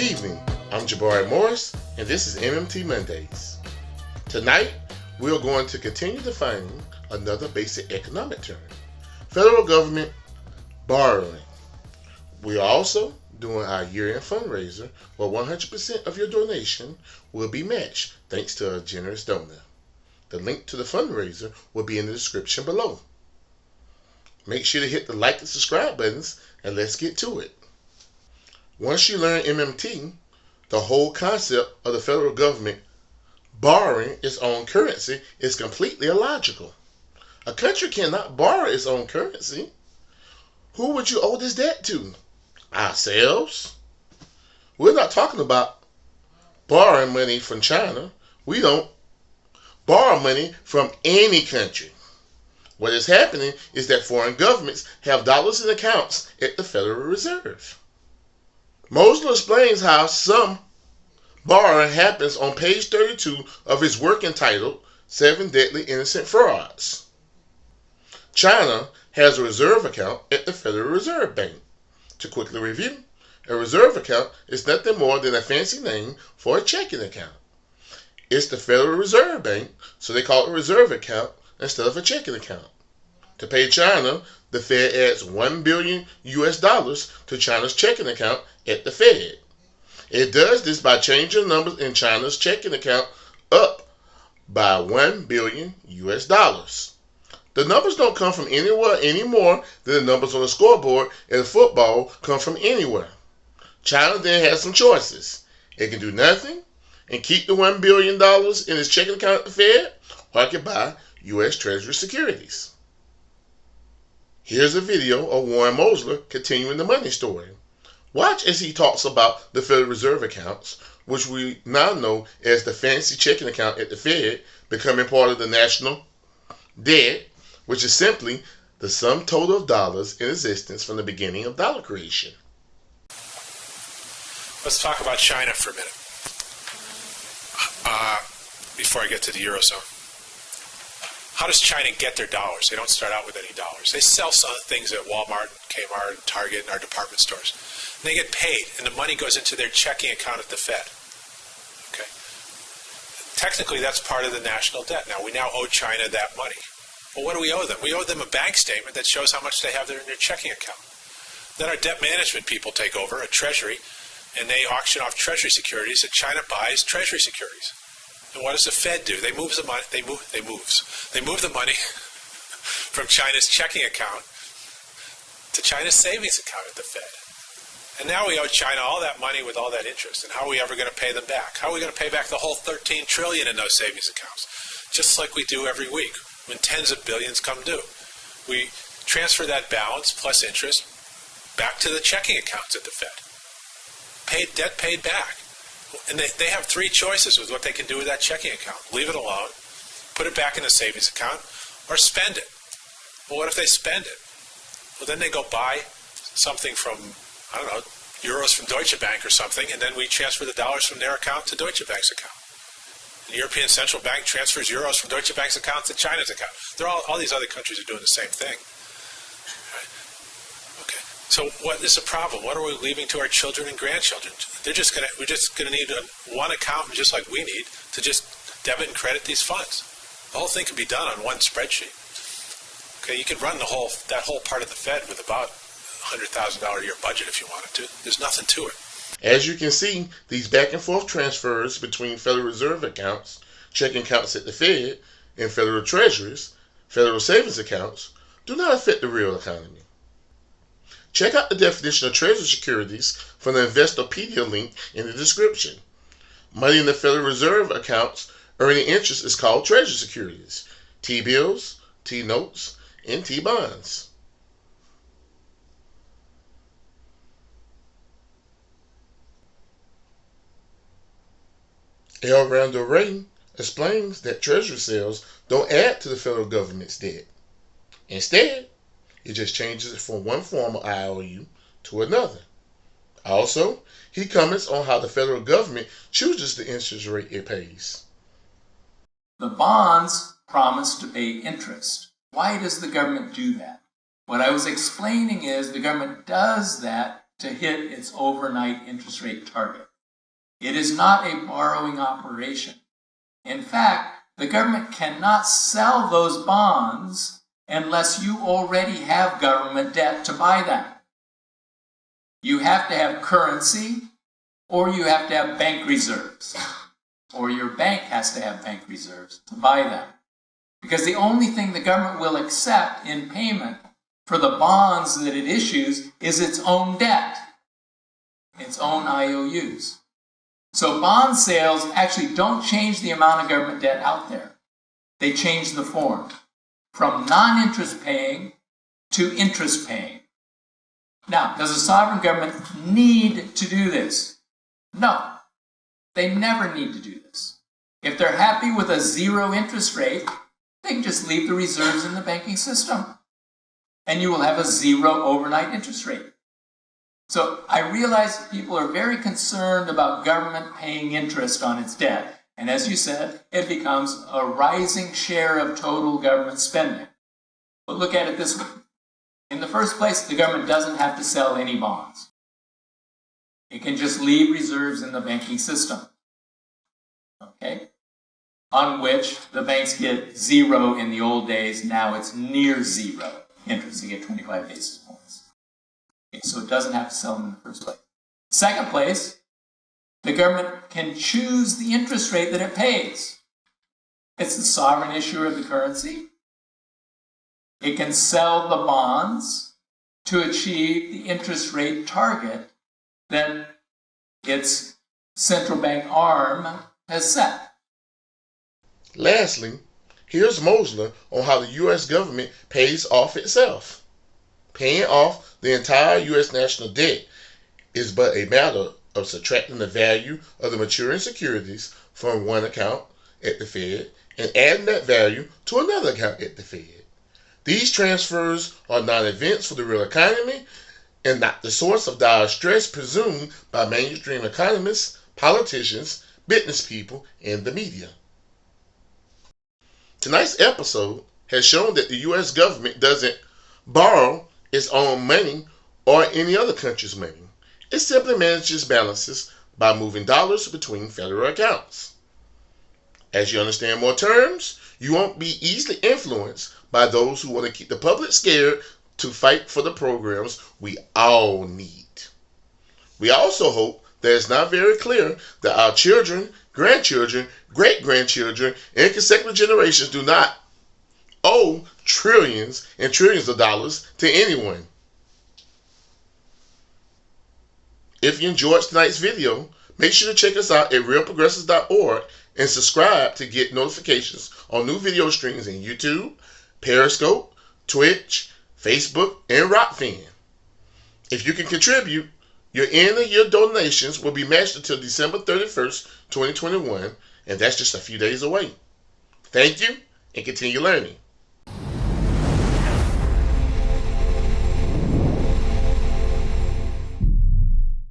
evening, I'm Jabari Morris, and this is MMT Mondays. Tonight, we're going to continue defining another basic economic term, federal government borrowing. We are also doing our year-end fundraiser where 100% of your donation will be matched thanks to a generous donor. The link to the fundraiser will be in the description below. Make sure to hit the like and subscribe buttons, and let's get to it. Once you learn MMT, the whole concept of the federal government borrowing its own currency is completely illogical. A country cannot borrow its own currency. Who would you owe this debt to? Ourselves? We're not talking about borrowing money from China. We don't borrow money from any country. What is happening is that foreign governments have dollars in accounts at the Federal Reserve. Mosler explains how some borrowing happens on page 32 of his work entitled 7 Deadly Innocent Frauds. China has a reserve account at the Federal Reserve Bank. To quickly review, a reserve account is nothing more than a fancy name for a checking account. It's the Federal Reserve Bank, so they call it a reserve account instead of a checking account. To pay China, the Fed adds $1 billion to China's checking account at the Fed. It does this by changing numbers in China's checking account up by $1 billion. The numbers don't come from anywhere any more than the numbers on the scoreboard in football come from anywhere. China then has some choices. It can do nothing and keep the $1 billion in its checking account at the Fed, or it can buy U.S. Treasury securities. Here's a video of Warren Mosler continuing the money story. Watch as he talks about the Federal Reserve accounts, which we now know as the fancy checking account at the Fed, becoming part of the national debt, which is simply the sum total of dollars in existence from the beginning of dollar creation. Let's talk about China for a minute before I get to the Eurozone. How does China get their dollars? They don't start out with any dollars. They sell some things at Walmart, Kmart, Target, and our department stores. And they get paid, and the money goes into their checking account at the Fed. Okay. Technically, that's part of the national debt. Now, we now owe China that money. Well, what do we owe them? We owe them a bank statement that shows how much they have there in their checking account. Then our debt management people take over, a treasury, and they auction off treasury securities, and China buys treasury securities. And what does the Fed do? They move the money. They move the money from China's checking account to China's savings account at the Fed. And now we owe China all that money with all that interest. And how are we ever going to pay them back? How are we going to pay back the whole $13 trillion in those savings accounts? Just like we do every week when tens of billions come due. We transfer that balance plus interest back to the checking accounts at the Fed. Debt paid back. And they have three choices with what they can do with that checking account. Leave it alone, put it back in the savings account, or spend it. Well, what if they spend it? Well, then they go buy something from, I don't know, euros from Deutsche Bank or something, and then we transfer the dollars from their account to Deutsche Bank's account. The European Central Bank transfers euros from Deutsche Bank's account to China's account. All these other countries are doing the same thing. So what is the problem? What are we leaving to our children and grandchildren? We're just going to need one accountant, just like we need, to just debit and credit these funds. The whole thing can be done on one spreadsheet. Okay, you can run that whole part of the Fed with about $100,000 a year budget if you wanted to. There's nothing to it. As you can see, these back and forth transfers between Federal Reserve accounts, checking accounts at the Fed, and Federal Treasuries, Federal Savings accounts, do not affect the real economy. Check out the definition of Treasury securities from the Investopedia link in the description. Money in the Federal Reserve accounts earning interest is called Treasury securities, T-bills, T-notes, and T-bonds. L. Randall Wray explains that Treasury sales don't add to the federal government's debt. Instead, it just changes it from one form of IOU to another. Also, he comments on how the federal government chooses the interest rate it pays. The bonds promise to pay interest. Why does the government do that? What I was explaining is the government does that to hit its overnight interest rate target. It is not a borrowing operation. In fact, the government cannot sell those bonds unless you already have government debt to buy them. You have to have currency, or you have to have bank reserves, or your bank has to have bank reserves to buy them. Because the only thing the government will accept in payment for the bonds that it issues is its own debt, its own IOUs. So bond sales actually don't change the amount of government debt out there. They change the form from non-interest paying to interest paying. Now, does a sovereign government need to do this? No, they never need to do this. If they're happy with a zero interest rate, they can just leave the reserves in the banking system, and you will have a zero overnight interest rate. So I realize people are very concerned about government paying interest on its debt. And as you said, it becomes a rising share of total government spending. But look at it this way. In the first place, the government doesn't have to sell any bonds. It can just leave reserves in the banking system, okay? On which the banks get zero in the old days. Now it's near zero interest. They get 25 basis points. Okay, so it doesn't have to sell them in the first place. Second place, the government can choose the interest rate that it pays. It's the sovereign issuer of the currency. It can sell the bonds to achieve the interest rate target that its central bank arm has set. Lastly, here's Mosler on how the U.S. government pays off itself. Paying off the entire U.S. national debt is but a matter of subtracting the value of the maturing securities from one account at the Fed and adding that value to another account at the Fed. These transfers are non-events for the real economy and not the source of dire stress presumed by mainstream economists, politicians, business people, and the media. Tonight's episode has shown that the U.S. government doesn't borrow its own money or any other country's money. It simply manages balances by moving dollars between federal accounts. As you understand more terms, you won't be easily influenced by those who want to keep the public scared to fight for the programs we all need. We also hope that it's now very clear that our children, grandchildren, great-grandchildren, and consecutive generations do not owe trillions and trillions of dollars to anyone. If you enjoyed tonight's video, make sure to check us out at realprogressives.org and subscribe to get notifications on new video streams in YouTube, Periscope, Twitch, Facebook, and Rockfin. If you can contribute, your end of year donations will be matched until December 31st, 2021, and that's just a few days away. Thank you, and continue learning.